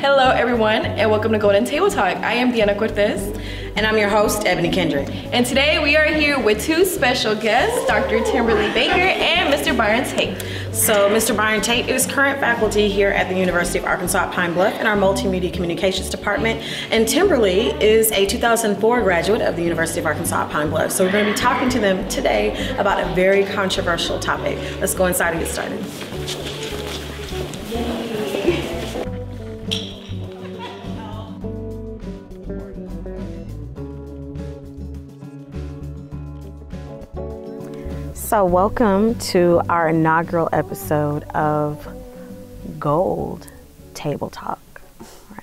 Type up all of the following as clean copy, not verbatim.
Hello everyone, and welcome to Golden Table Talk. I am Deanna Cortez. And I'm your host, Ebony Kendrick. And today we are here with two special guests, Dr. Kimberly Baker and Mr. Byron Tate. So Mr. Byron Tate is current faculty here at the University of Arkansas at Pine Bluff in our Multimedia Communications Department. And Kimberly is a 2004 graduate of the University of Arkansas at Pine Bluff. So we're going to be talking to them today about a very controversial topic. Let's go inside and get started. So welcome to our inaugural episode of Gold Table Talk,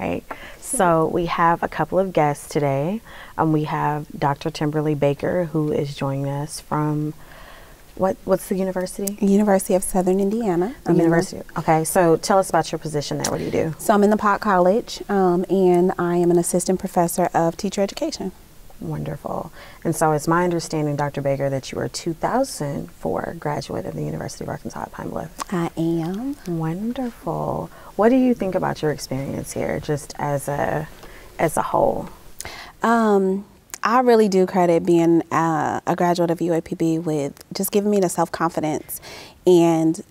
right? So we have a couple of guests today. We have Dr. Kimberly Baker, who is joining us from, what's the university? University of Southern Indiana. Okay, so tell us about your position there. What do you do? So I'm in the Pot College, and I am an assistant professor of teacher education. Wonderful. And so it's my understanding, Dr. Baker, that you are a 2004 graduate of the University of Arkansas at Pine Bluff. I am. Wonderful. What do you think about your experience here, just as a whole? I really do credit being a graduate of UAPB with just giving me the self-confidence and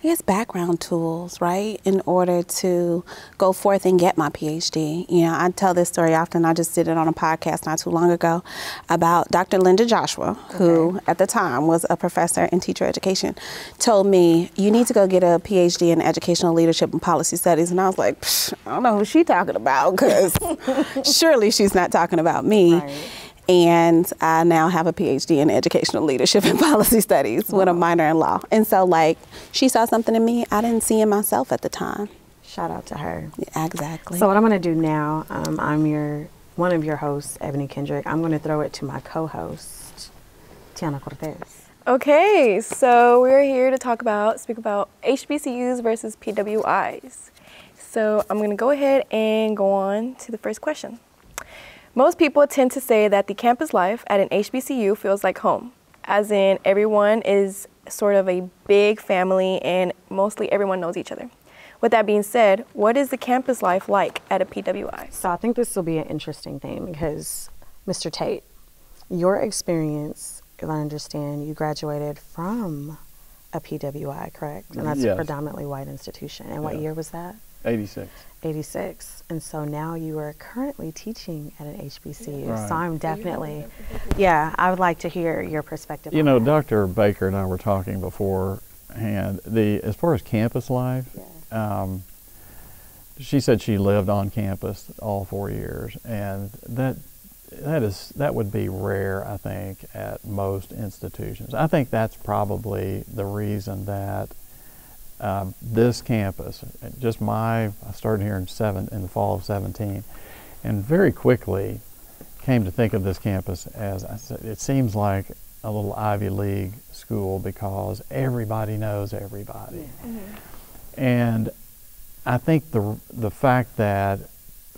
I guess background tools, right, in order to go forth and get my PhD. You know, I tell this story often. I just did it on a podcast not too long ago about Dr. Linda Joshua, who at the time was a professor in teacher education, told me, you need to go get a PhD in educational leadership and policy studies. And I was like, I don't know who she's talking about, because surely she's not talking about me. Right. And I now have a PhD in educational leadership and policy studies with a minor in law. And so, like, she saw something in me I didn't see in myself at the time. Shout out to her. Yeah, exactly. So what I'm going to do now, I'm one of your hosts, Ebony Kendrick. I'm going to throw it to my co-host, Tiana Cortez. Okay, so we're here to speak about HBCUs versus PWIs. So I'm going to go ahead and go on to the first question. Most people tend to say that the campus life at an HBCU feels like home, as in everyone is sort of a big family and mostly everyone knows each other. With that being said, what is the campus life like at a PWI? So I think this will be an interesting thing because, Mr. Tate, your experience, if I understand, you graduated from a PWI, correct? And that's a predominantly white institution. And what year was that? 86. 86. And so now you are currently teaching at an HBCU. Right. So I'm definitely, I would like to hear your perspective. You know, Dr. Baker and I were talking beforehand. As far as campus life, she said she lived on campus all 4 years, and that would be rare, I think, at most institutions. I think that's probably the reason that this campus, I started here in the fall of 17, and very quickly came to think of this campus as, I said, it seems like a little Ivy League school because everybody knows everybody. Mm-hmm. And I think the fact that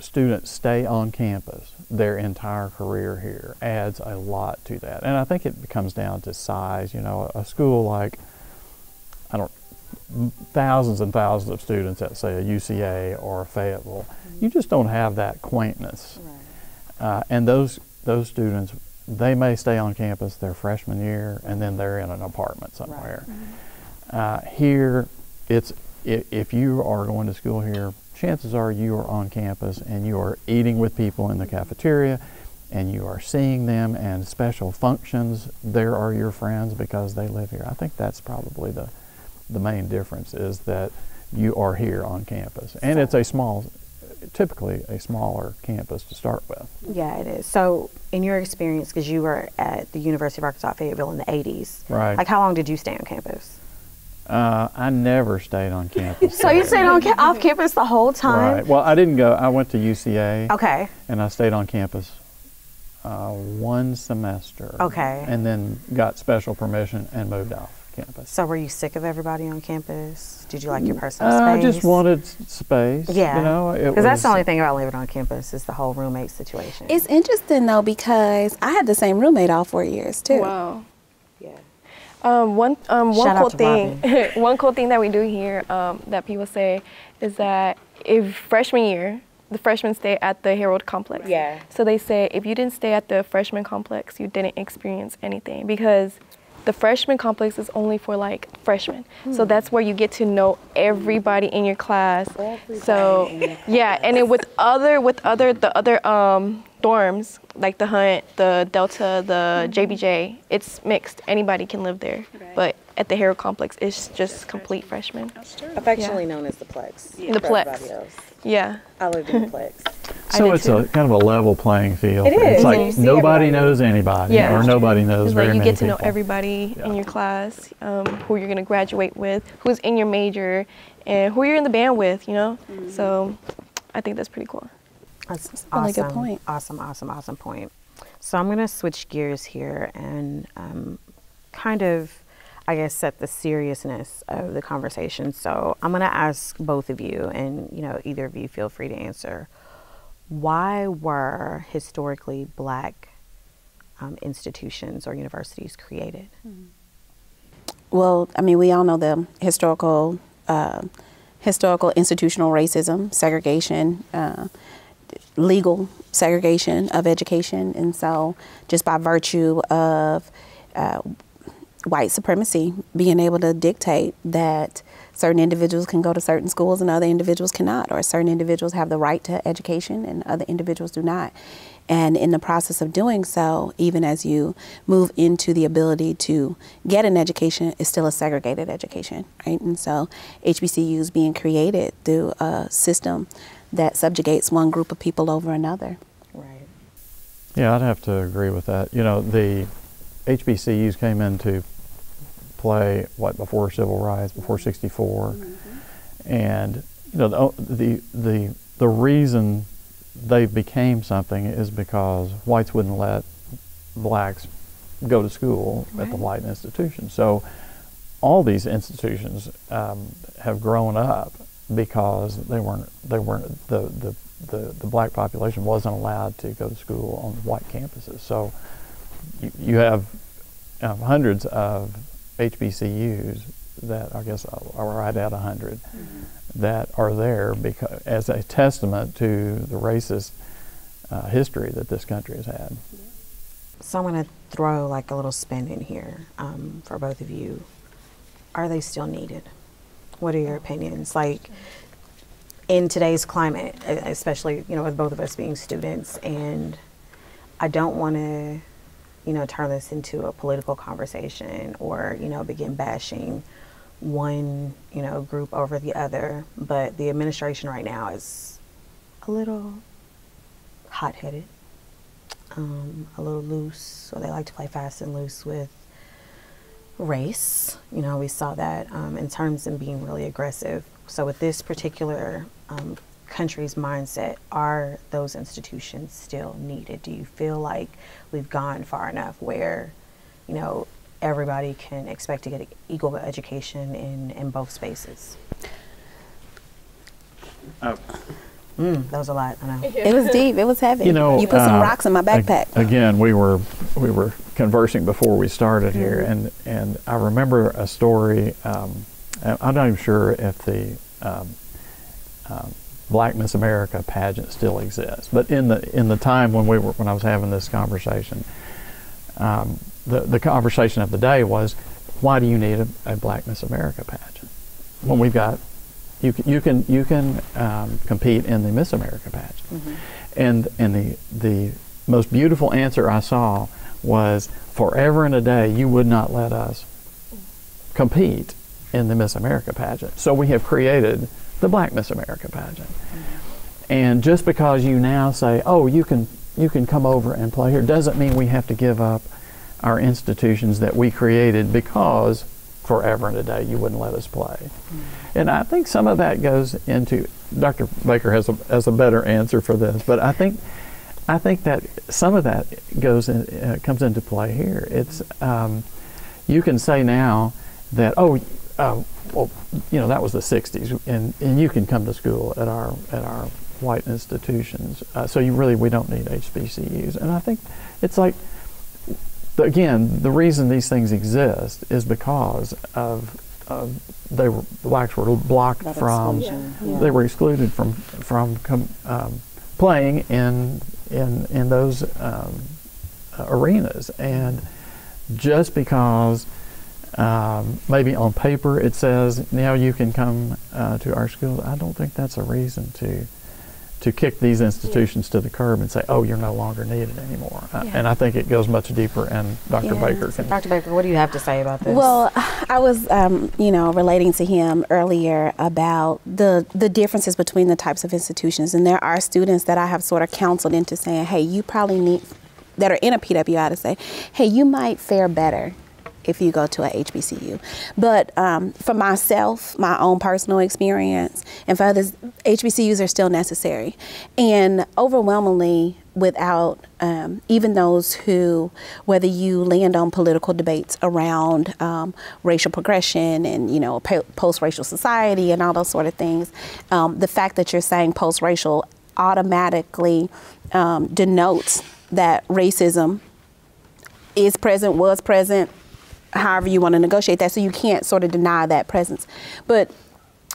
students stay on campus their entire career here adds a lot to that. And I think it comes down to size. You know, a school like, thousands and thousands of students at, say, a UCA or a Fayetteville, you just don't have that quaintness. Right. And those students, they may stay on campus their freshman year, and then they're in an apartment somewhere. Right. Here, if you are going to school here, chances are you are on campus and you are eating with people in the cafeteria, and you are seeing them, and special functions, there are your friends because they live here. I think that's probably the main difference, is that you are here on campus. And it's typically a smaller campus to start with. Yeah, it is. So in your experience, because you were at the University of Arkansas Fayetteville in the 80s, right? Like, how long did you stay on campus? I never stayed on campus. So you stayed off campus the whole time? Right. Well, I didn't go. I went to UCA. Okay. And I stayed on campus one semester. Okay. And then got special permission and moved off campus. So were you sick of everybody on campus? Did you like your personal space? I just wanted space. Yeah. You know, because that's the only thing about living on campus is the whole roommate situation. It's interesting, though, because I had the same roommate all 4 years, too. Wow. Yeah. One cool thing that we do here that people say is that if freshman year, the freshmen stay at the Herald Complex. Yeah. So they say if you didn't stay at the freshman complex, you didn't experience anything, because the freshman complex is only for like freshmen. So that's where you get to know everybody in your class. So yeah, and then with other dorms like the Hunt, the Delta, the JBJ, it's mixed. Anybody can live there. But at the Herald Complex, it's just complete freshmen. Affectionately known as the Plex. The for Plex. everybody else. Yeah. I lived in the Plex. So did it's too. a kind of a level playing field. It is. It's You like see nobody everybody. knows anybody, Yeah. or nobody knows It's very like you many get to know people. everybody Yeah. in your class, who you're gonna graduate with, who's in your major, and who you're in the band with, you know? So I think that's pretty cool. That's a really awesome. good point. Awesome point. So I'm going to switch gears here and kind of, I guess, set the seriousness of the conversation. So I'm going to ask both of you, and either of you feel free to answer. Why were historically Black institutions or universities created? Well, I mean, we all know the historical institutional racism, segregation, legal segregation of education. And so just by virtue of white supremacy being able to dictate that certain individuals can go to certain schools and other individuals cannot, or certain individuals have the right to education and other individuals do not. And in the process of doing so, even as you move into the ability to get an education, it's still a segregated education, right? And so HBCUs being created through a system that subjugates one group of people over another. Right. Yeah, I'd have to agree with that. The HBCUs came into play before civil rights, before '64, and the reason they became something is because whites wouldn't let blacks go to school at the white institution. So all these institutions have grown up because the black population wasn't allowed to go to school on white campuses. So you have hundreds of HBCUs that I guess are right at 100 that are there because as a testament to the racist history that this country has had. So I'm going to throw like a little spin in here for both of you. Are they still needed? What are your opinions? Like in today's climate, especially, with both of us being students, and I don't want to, turn this into a political conversation or, begin bashing one, group over the other, but the administration right now is a little hot-headed, a little loose, so they like to play fast and loose with race. We saw that in terms of being really aggressive. So with this particular country's mindset, are those institutions still needed? Do you feel like we've gone far enough where, everybody can expect to get equal education in both spaces? That was a lot, I know. It was deep, it was heavy. You put some rocks in my backpack. Again, we were conversing before we started here, and I remember a story. I'm not even sure if the Black Miss America pageant still exists, but in the time when I was having this conversation, the conversation of the day was, why do you need a Black Miss America pageant when we've got you can compete in the Miss America pageant? And the most beautiful answer I saw was, forever and a day you would not let us compete in the Miss America pageant, so we have created the Black Miss America pageant. And just because you now say, oh, you can come over and play here, doesn't mean we have to give up our institutions that we created because forever and a day you wouldn't let us play. And I think some of that goes into, Dr. Baker has a better answer for this, but I think that some of that comes into play here. It's you can say now that, well, that was the '60s, and you can come to school at our white institutions, so we don't need HBCUs. And I think it's like, again, the reason these things exist is because of the blacks were blocked from, they were excluded from playing in those arenas. And just because maybe on paper it says now you can come to our schools, I don't think that's a reason to kick these institutions to the curb and say, oh, you're no longer needed anymore. And I think it goes much deeper, and Dr. Baker can. Dr. Baker, what do you have to say about this? Well, I was, relating to him earlier about the differences between the types of institutions. And there are students that I have sort of counseled into saying, hey, you probably need, that are in a PWI, to say, hey, you might fare better if you go to a HBCU. But for myself, my own personal experience, and for others, HBCUs are still necessary. And overwhelmingly, without even those who, whether you land on political debates around racial progression and, post-racial society and all those sort of things, the fact that you're saying post-racial automatically denotes that racism is present, was present, however you want to negotiate that, so you can't sort of deny that presence. But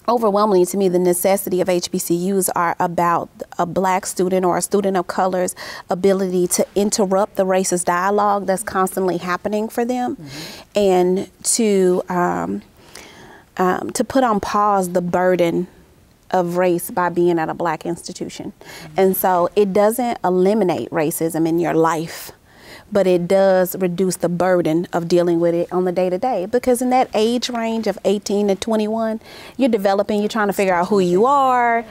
overwhelmingly, to me, the necessity of HBCUs are about a black student or a student of color's ability to interrupt the racist dialogue that's constantly happening for them, and to put on pause the burden of race by being at a black institution. And so it doesn't eliminate racism in your life, but it does reduce the burden of dealing with it on the day-to-day. Because in that age range of 18 to 21, you're developing, you're trying to figure out who you are,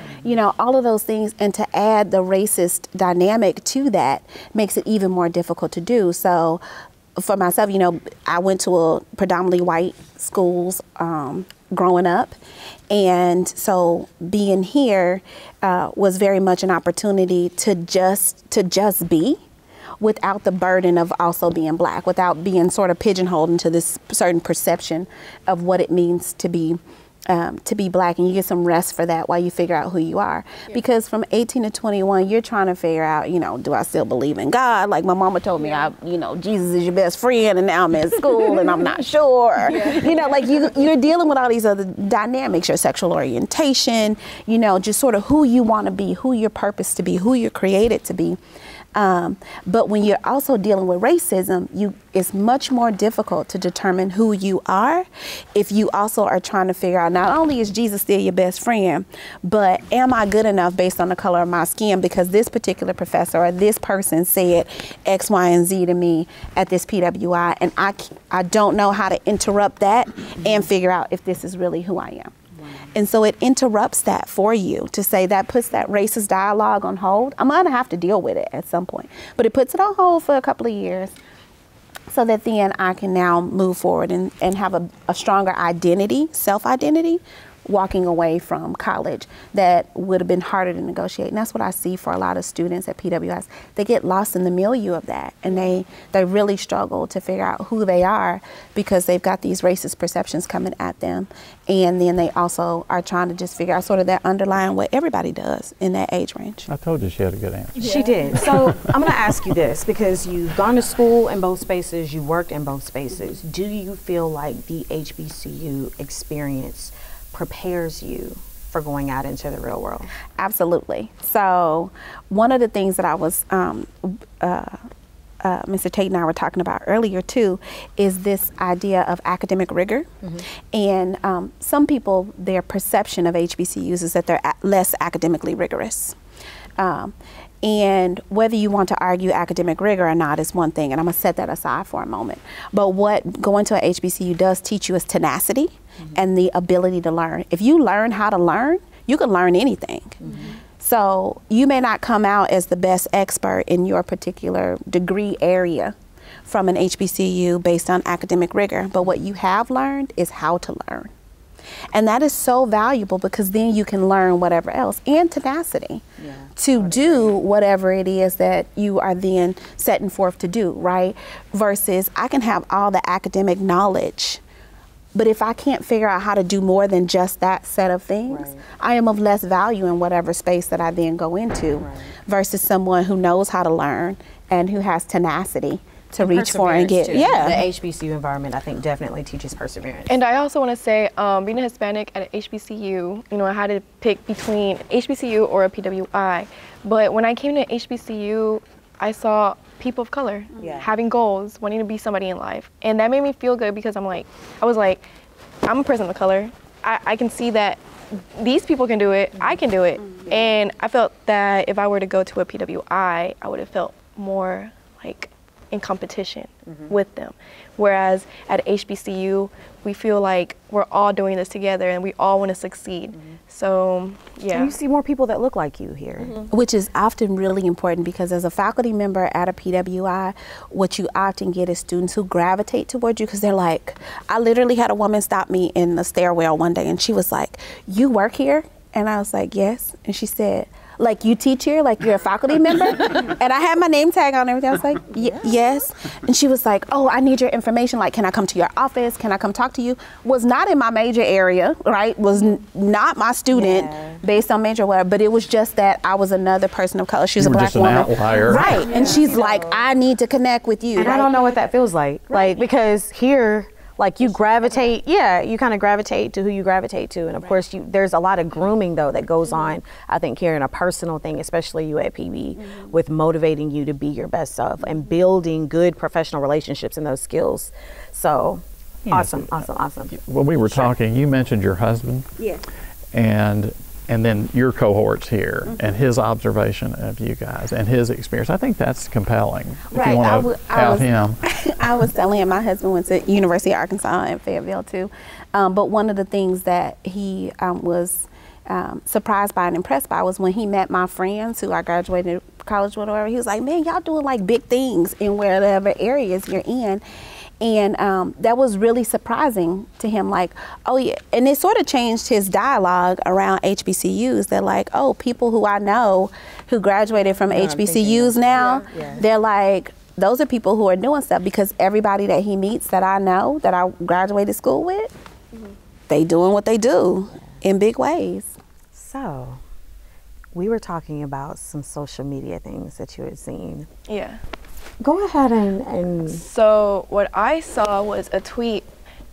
all of those things. And to add the racist dynamic to that makes it even more difficult to do. So for myself, I went to a predominantly white schools growing up. And so being here was very much an opportunity to just be, without the burden of also being black, without being sort of pigeonholed into this certain perception of what it means to be black. And you get some rest for that while you figure out who you are. Because from 18 to 21, you're trying to figure out, do I still believe in God? Like my mama told me, Jesus is your best friend, and now I'm in school and I'm not sure. You're dealing with all these other dynamics, your sexual orientation, just sort of who you want to be, who you're purposed to be, who you're created to be. But when you're also dealing with racism, it's much more difficult to determine who you are if you also are trying to figure out, not only is Jesus still your best friend, but am I good enough based on the color of my skin because this particular professor or this person said X, Y, and Z to me at this PWI, and I don't know how to interrupt that and figure out if this is really who I am. And so it interrupts that for you to say that puts that racist dialogue on hold. I'm going to have to deal with it at some point, but it puts it on hold for a couple of years so that then I can now move forward and have a stronger identity, self-identity, walking away from college that would have been harder to negotiate. And that's what I see for a lot of students at PWIs. They get lost in the milieu of that, and they really struggle to figure out who they are because they've got these racist perceptions coming at them. And then they also are trying to just figure out sort of that underlying what everybody does in that age range. I told you she had a good answer. Yeah. She did. So I'm going to ask you this, because you've gone to school in both spaces, you worked in both spaces. Do you feel like the HBCU experience prepares you for going out into the real world? Absolutely. So one of the things that I was, Mr. Tate and I were talking about earlier too, is this idea of academic rigor. And some people, their perception of HBCUs is that they're less academically rigorous. And whether you want to argue academic rigor or not is one thing, and I'm going to set that aside for a moment. But what going to a HBCU does teach you is tenacity and the ability to learn. If you learn how to learn, you can learn anything. So you may not come out as the best expert in your particular degree area from an HBCU based on academic rigor, but what you have learned is how to learn. And that is so valuable because then you can learn whatever else, and tenacity to do whatever it is that you are then setting forth to do, right? Versus I can have all the academic knowledge, but if I can't figure out how to do more than just that set of things, I am of less value in whatever space that I then go into versus someone who knows how to learn and who has tenacity to reach for and get. Too. Yeah. The HBCU environment, I think, definitely teaches perseverance. And I also want to say, being a Hispanic at an HBCU, you know, I had to pick between HBCU or a PWI. But when I came to HBCU, I saw people of color having goals, wanting to be somebody in life. And that made me feel good because I was like, I'm a person of color. I can see that these people can do it, I can do it. And I felt that if I were to go to a PWI, I would have felt more like in competition with them. Whereas at HBCU, we feel like we're all doing this together and we all want to succeed. So, yeah. And you see more people that look like you here. Which is often really important because as a faculty member at a PWI, what you often get is students who gravitate towards you because they're like, I literally had a woman stop me in the stairwell one day and she was like, "You work here?" And I was like, "Yes." And she said, "Like, you teach here? Like, you're a faculty member?" And I had my name tag on and everything. I was like, "Yes." And she was like, "Oh, I need your information. Like, can I come to your office? Can I come talk to you?" Was not in my major area, right? Was not my student based on major whatever, but it was just that I was another person of color. She was a black woman. Just an outlier. Right. And she's like, "I need to connect with you." And I don't know what that feels like. Like, because here, like you gravitate, you kind of gravitate to who you gravitate to. And of course, there's a lot of grooming though that goes on, I think, here in a personal thing, especially UAPB, with motivating you to be your best self and building good professional relationships and those skills. So awesome. When we were talking, you mentioned your husband. Yeah. And then your cohorts here and his observation of you guys and his experience. I think that's compelling. If you want to out him. I was telling him my husband went to University of Arkansas in Fayetteville too. But one of the things that he was surprised by and impressed by was when he met my friends who I graduated college with or whatever. He was like, "Man, y'all doing like big things in whatever areas you're in." And that was really surprising to him, like, oh yeah, and it sort of changed his dialogue around HBCUs. They're like, oh, people who I know who graduated from HBCUs now, they're like, those are people who are doing stuff because everybody that he meets that I know, that I graduated school with, they doing what they do in big ways. So, we were talking about some social media things that you had seen. Yeah. Go ahead and... So what I saw was a tweet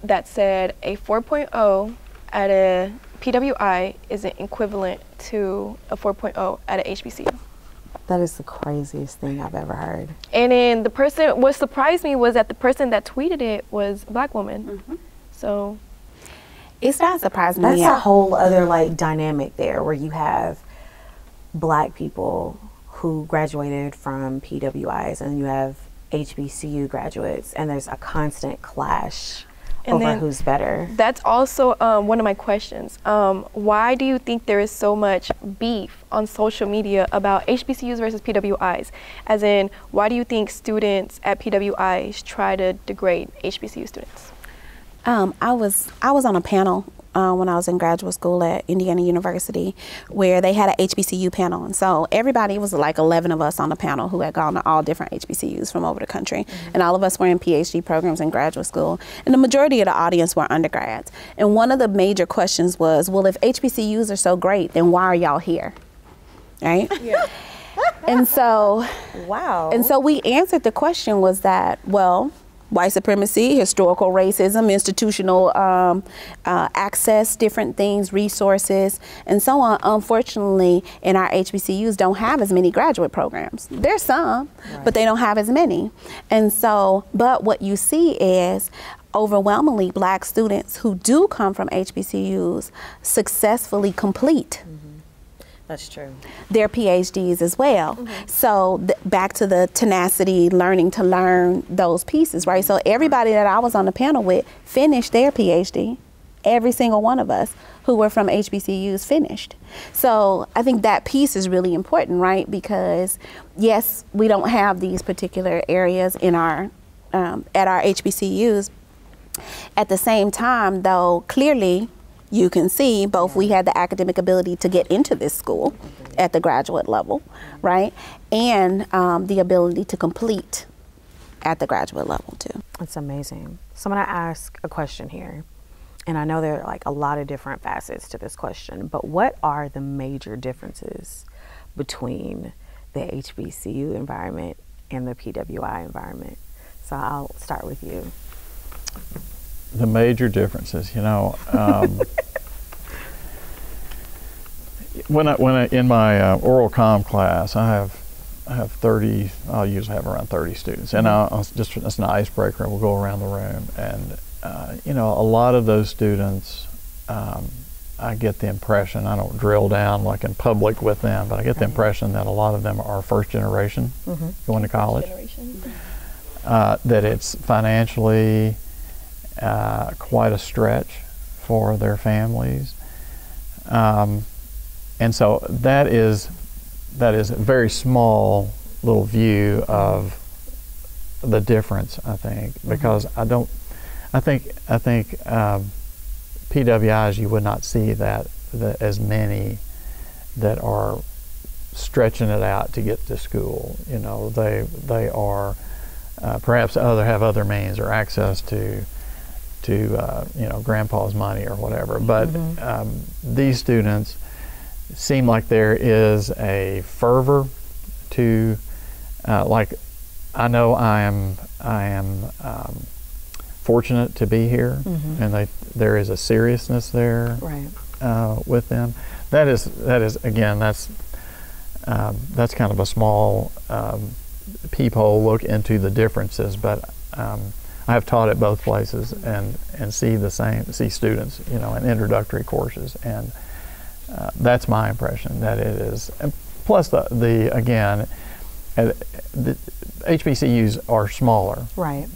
that said a 4.0 at a PWI is equivalent to a 4.0 at a HBCU. That is the craziest thing I've ever heard. And then what surprised me was that the person that tweeted it was a black woman. So it's not surprising. That's a whole other like dynamic there where you have black people who graduated from PWIs and you have HBCU graduates, and there's a constant clash over who's better. That's also one of my questions. Why do you think there is so much beef on social media about HBCUs versus PWIs? As in, why do you think students at PWIs try to degrade HBCU students? I was on a panel when I was in graduate school at Indiana University where they had an HBCU panel. And so everybody, was like 11 of us on the panel who had gone to all different HBCUs from over the country. And all of us were in PhD programs in graduate school. And the majority of the audience were undergrads. And one of the major questions was, well, if HBCUs are so great, then why are y'all here? Right? Yeah. And so, and so we answered the question was that, well, white supremacy, historical racism, institutional access, different things, resources, and so on. Unfortunately, in our HBCUs don't have as many graduate programs. There's some, but they don't have as many. And so, but what you see is overwhelmingly black students who do come from HBCUs successfully complete That's true. their PhDs as well. So back to the tenacity, learning to learn those pieces, right? So everybody that I was on the panel with finished their PhD. Every single one of us who were from HBCUs finished. So I think that piece is really important, right? Because yes, we don't have these particular areas in our at our HBCUs. At the same time, though, clearly you can see both we had the academic ability to get into this school at the graduate level, right? And the ability to complete at the graduate level too. That's amazing. So I'm gonna ask a question here. And I know there are like a lot of different facets to this question, but what are the major differences between the HBCU environment and the PWI environment? So I'll start with you. The major differences, you know, when I in my oral comm class, I have 30. I'll usually have around 30 students, and I'll just as an icebreaker, we'll go around the room, and you know, a lot of those students, I get the impression, I don't drill down like in public with them, but I get the impression that a lot of them are first generation going to college. That it's financially quite a stretch for their families, and so that is a very small little view of the difference, I think, because I think PWIs, you would not see that as many that are stretching it out to get to school. You know, they are perhaps have other means or access to you know, grandpa's money or whatever. But these students seem like there is a fervor to like, I know I am fortunate to be here, and there is a seriousness there with them. That is again, that's kind of a small peephole look into the differences, but I have taught at both places and see students, you know, in introductory courses, and that's my impression, that it is. And plus the again, the HBCUs are smaller. Right.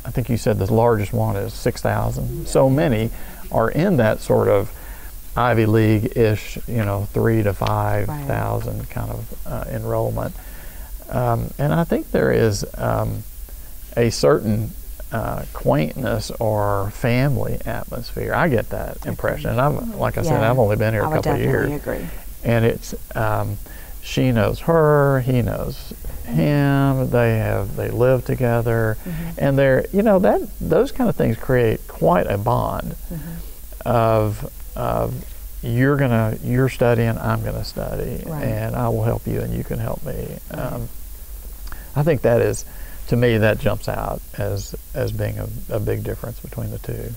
I think you said the largest one is 6,000. So many are in that sort of Ivy League-ish, you know, 3,000 to 5,000 kind of enrollment. And I think there is a certain quaintness or family atmosphere. I get that impression. And I've, like I said, I've only been here a couple of years. I agree. And it's, she knows her, he knows him, they live together, and they're, you know, those kind of things create quite a bond of you're studying, I'm gonna study, and I will help you and you can help me. I think that is, to me, that jumps out as being a big difference between the two.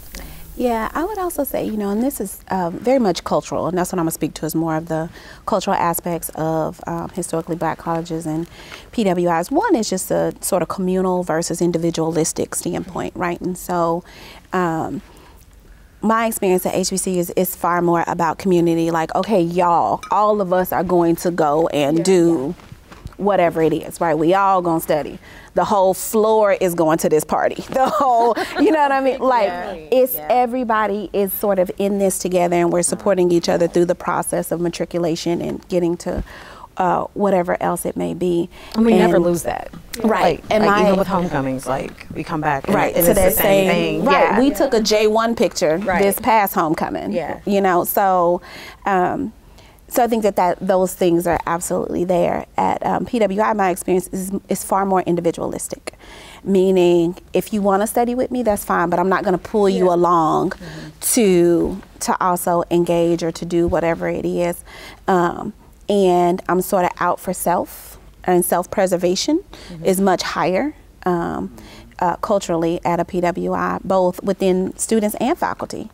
Yeah, I would also say, you know, and this is very much cultural, and that's what I'm going to speak to, is more of the cultural aspects of historically black colleges and PWIs. One is just a sort of communal versus individualistic standpoint, right? And so my experience at HBCU is far more about community, like, okay, y'all, all of us are going to go and do whatever it is, right? We all gonna study. The whole floor is going to this party. The whole, you know what I mean? Like, it's everybody is sort of in this together, and we're supporting each other through the process of matriculation and getting to whatever else it may be. And we never lose that. Right. And even with homecomings, like, we come back and, and it's that the same thing. Right. We took a J1 picture this past homecoming. You know, so so I think that those things are absolutely there. At PWI, my experience is far more individualistic, meaning if you want to study with me, that's fine, but I'm not going to pull you along to also engage or to do whatever it is. And I'm sort of out for self, and self-preservation is much higher culturally at a PWI, both within students and faculty.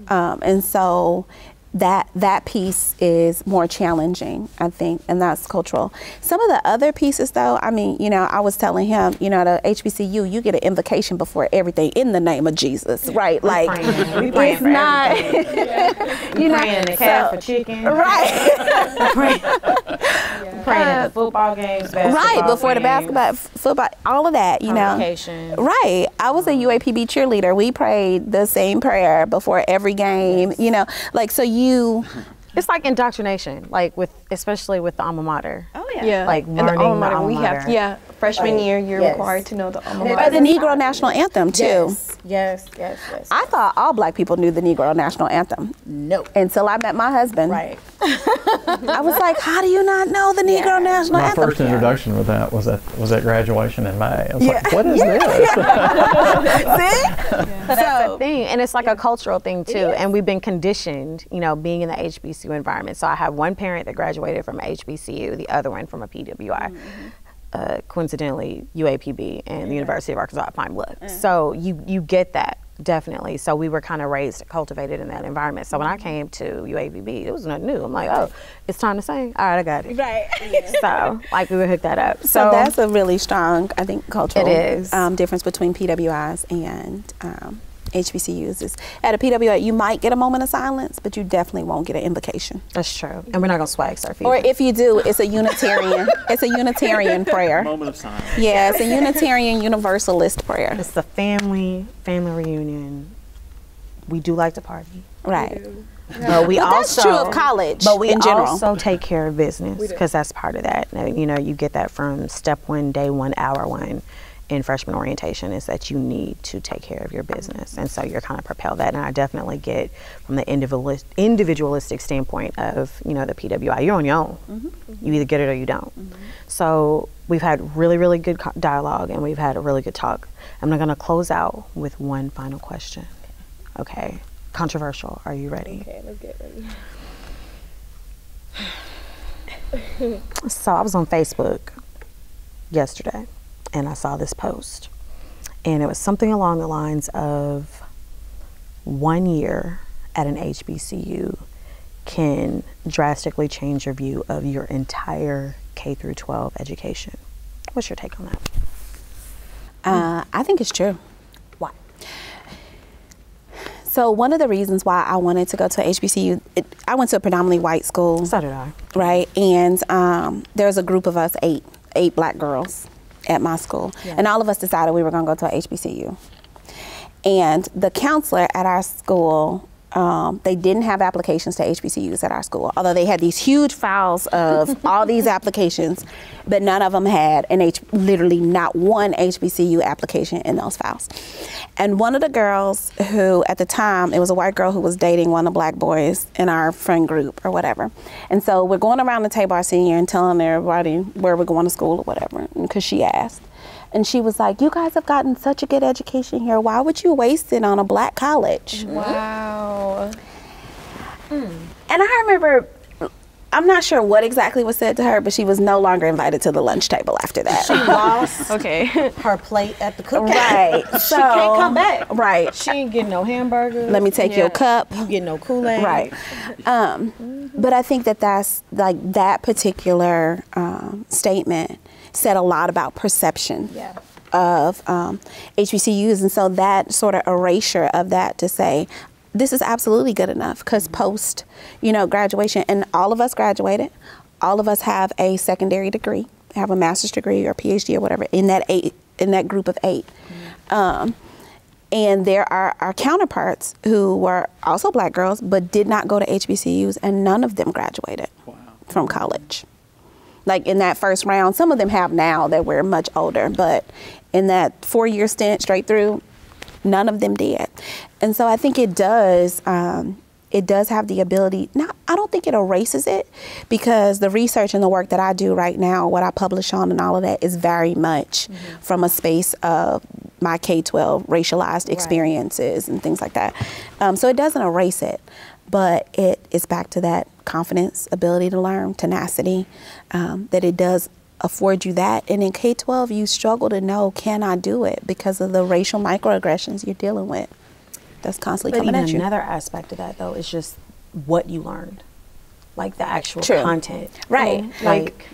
And so that piece is more challenging, I think, and that's cultural. Some of the other pieces, though, I mean, you know, I was telling him, you know, the HBCU, you get an invocation before everything in the name of Jesus, right? Like, we praying for not, you know, praying the calf for chicken, right? Praying at the football games, right before the basketball, football, all of that, you know. Right. I was a UAPB cheerleader. We prayed the same prayer before every game, you know, like, so it's like indoctrination, like especially with the alma mater. Oh yeah. Like learning and the alma mater. We have freshman year you're required to know the alma mater. Or the Negro National Anthem too. Yes. I thought all black people knew the Negro National Anthem. No. Until I met my husband. Right. I was like, how do you not know the Negro National Anthem? My first introduction with that was at graduation in May. I was like, what is this? See? So that's the thing, and it's like a cultural thing too. And we've been conditioned, you know, being in the HBCU environment. So I have one parent that graduated from HBCU, the other one from a PWI. coincidentally UAPB and the University of Arkansas at Pine Bluff. So you get that, definitely. So we were kind of raised, cultivated in that environment. So when I came to UAPB, it was nothing new. I'm like, oh, it's time to sing? All right, I got it. Right. So like we would hook that up. So that's a really strong, I think, cultural difference between PWIs and HBCUs. Is at a PWI, you might get a moment of silence, but you definitely won't get an invocation. That's true. And we're not going to swag surf either. Or if you do, it's a Unitarian, it's a Unitarian prayer. Moment of silence. Yeah, it's a Unitarian Universalist prayer. It's the family reunion. We do like to party. Right. But we that's true of college But we in general. also take care of business because that's part of that. You know, you get that from step 1, day 1, hour 1 in freshman orientation, is that you need to take care of your business. And so you're kind of propel that. And I definitely get from the individualistic standpoint of, you know, the PWI, you're on your own. You either get it or you don't. So we've had really, really good dialogue and we've had a really good talk. I'm going to close out with one final question. Okay. Controversial. Are you ready? Okay, let's get ready. So I was on Facebook yesterday and I saw this post, and it was something along the lines of 1 year at an HBCU can drastically change your view of your entire K through 12 education. What's your take on that? I think it's true. Why? So one of the reasons why I wanted to go to a HBCU, I went to a predominantly white school. So did I. Right, and there's a group of us, eight black girls at my school, and all of us decided we were going to go to a HBCU. And the counselor at our school, they didn't have applications to HBCUs at our school, although they had these huge files of all these applications, but none of them had literally not one HBCU application in those files. And one of the girls who, at the time, it was a white girl who was dating one of the black boys in our friend group or whatever. And so we're going around the table our senior and telling everybody where we're going to school or whatever, because she asked. And she was like, you guys have gotten such a good education here. Why would you waste it on a black college? Wow. And I remember, I'm not sure what exactly was said to her, but she was no longer invited to the lunch table after that. She lost Okay. her plate at the cookout. Right. She can't come back. Right. She ain't getting no hamburgers. Let me take your cup. You get no Kool-Aid. Right. But I think that's like that particular statement said a lot about perception of HBCUs. And so that sort of erasure of that to say, this is absolutely good enough, because post, graduation, and all of us graduated, all of us have a secondary degree, have a master's degree or PhD or whatever in that group of 8. And there are our counterparts who were also black girls, but did not go to HBCUs, and none of them graduated from college. Like in that first round, some of them have now that we're much older, but in that 4-year stint straight through, none of them did. And so I think it does have the ability, I don't think it erases it, because the research and the work that I do right now, what I publish on and all of that, is very much from a space of my K-12 racialized experiences and things like that. So it doesn't erase it, but it is back to that confidence, ability to learn, tenacity, that it does afford you that. And in K-12, you struggle to know, can I do it, because of the racial microaggressions you're dealing with that's constantly coming at you. Another aspect of that, though, is just what you learned, like the actual content. Right. Like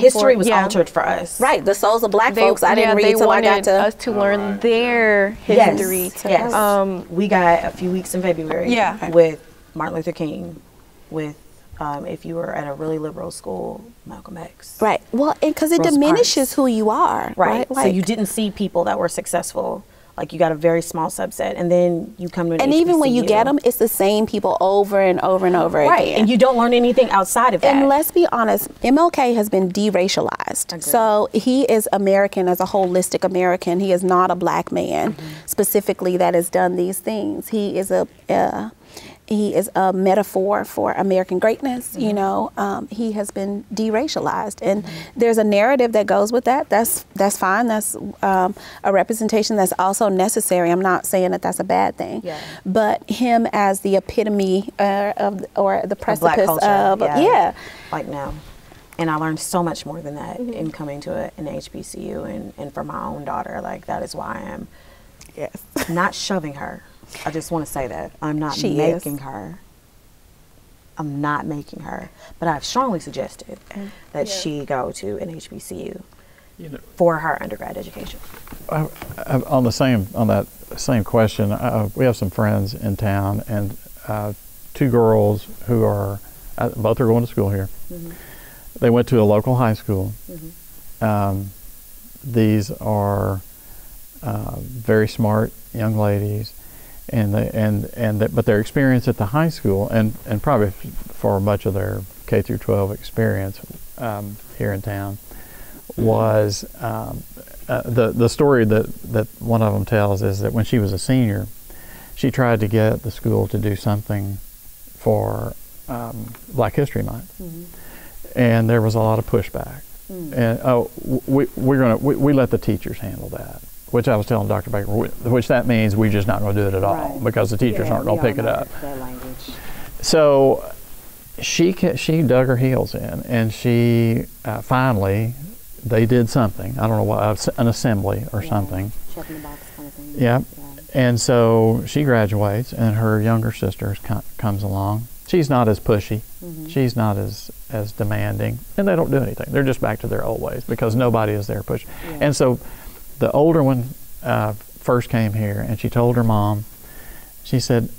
history was altered for us. Right. The souls of black folks, I didn't read till I got to us to learn their history. Yes. We got a few weeks in February with Martin Luther King, with if you were at a really liberal school, Malcolm X. Right. Well, because it diminishes who you are. Right. Like, so you didn't see people that were successful. Like, you got a very small subset, and then you come to an and HBCU. Even when you get them, it's the same people over and over and over again. And you don't learn anything outside of that. And let's be honest, MLK has been deracialized. Agreed. So he is American as a holistic American. He is not a black man specifically that has done these things. He is a metaphor for American greatness. He has been deracialized, and there's a narrative that goes with that. That's fine. That's a representation that's also necessary. I'm not saying that that's a bad thing, but him as the epitome or the precipice of like now. And I learned so much more than that in coming to an HBCU and for my own daughter. Like, that is why I am not shoving her. I just want to say that. I'm not making her. I'm not making her. But I've strongly suggested that she go to an HBCU for her undergrad education. On that same question, we have some friends in town, and 2 girls who are, both are going to school here. They went to a local high school. These are very smart young ladies, but their experience at the high school, and probably for much of their K through 12 experience here in town, was the story that one of them tells is that when she was a senior, she tried to get the school to do something for Black History Month, and there was a lot of pushback. And we let the teachers handle that, which I was telling Dr. Baker, which that means we're just not going to do it at all because the teachers aren't going to pick it up. So she dug her heels in, and she finally, they did something. I don't know what, an assembly or something. Check in the box kind of thing. Yeah. And so she graduates, and her younger sister comes along. She's not as pushy. She's not as demanding, and they don't do anything. They're just back to their old ways because nobody is there pushing. And so the older one first came here, and she told her mom, she said,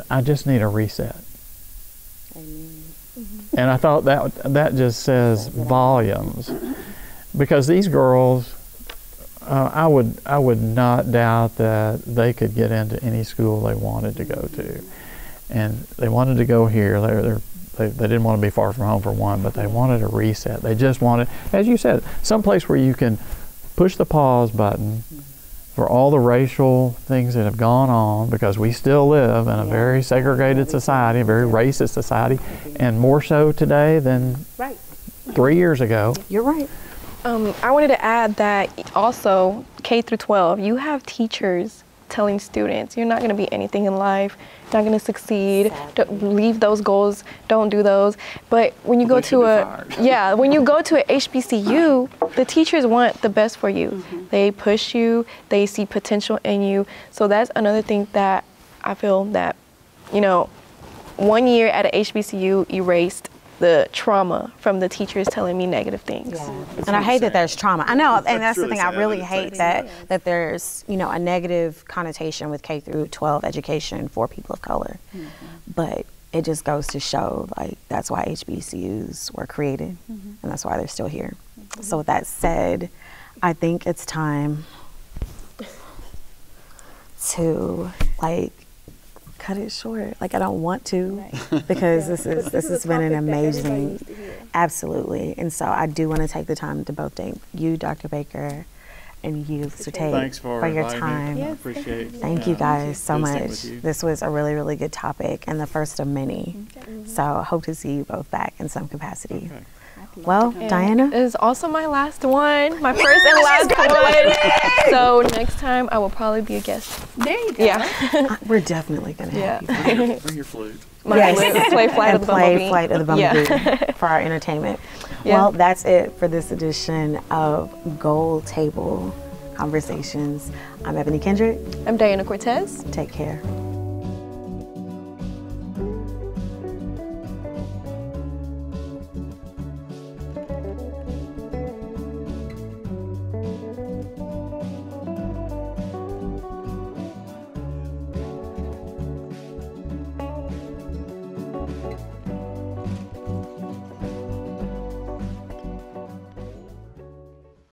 I just need a reset. And I thought that just says volumes, because these girls, I would not doubt that they could get into any school they wanted to go to, and they wanted to go here. They didn't want to be far from home for one, but they wanted a reset. They just wanted, as you said, someplace where you can push the pause button for all the racial things that have gone on, because we still live in a very segregated society, a very racist society, and more so today than 3 years ago. You're right. I wanted to add that also K through 12, you have teachers telling students you're not going to be anything in life, you're not going to succeed, don't leave those goals, don't do those. But when you go to when you go to a HBCU, the teachers want the best for you. They push you, they see potential in you. So that's another thing that I feel that, 1 year at a HBCU erased the trauma from the teachers telling me negative things. And I hate that there's trauma. I know, and that's the thing. I really hate that there's, a negative connotation with K through 12 education for people of color. But it just goes to show, like, that's why HBCUs were created, and that's why they're still here. So with that said, I think it's time to, cut it short. I don't want to, because this has been an amazing, absolutely. And so I do want to take the time to both thank you, Dr. Baker, and you, Mr. Tate, for your time. I appreciate it. Thank you guys so much. This was a really, really good topic, and the first of many. So I hope to see you both back in some capacity. Well, Diana? It is also my last one, my first and last one. So next time I will probably be a guest. There you go. Yeah. We're definitely going to have you. Bring your flute. My flute, play Flight of the Bumblebee. Flight of the Bumblebee for our entertainment. Well, that's it for this edition of Gold Table Conversations. I'm Ebony Kendrick. I'm Diana Cortez. Take care.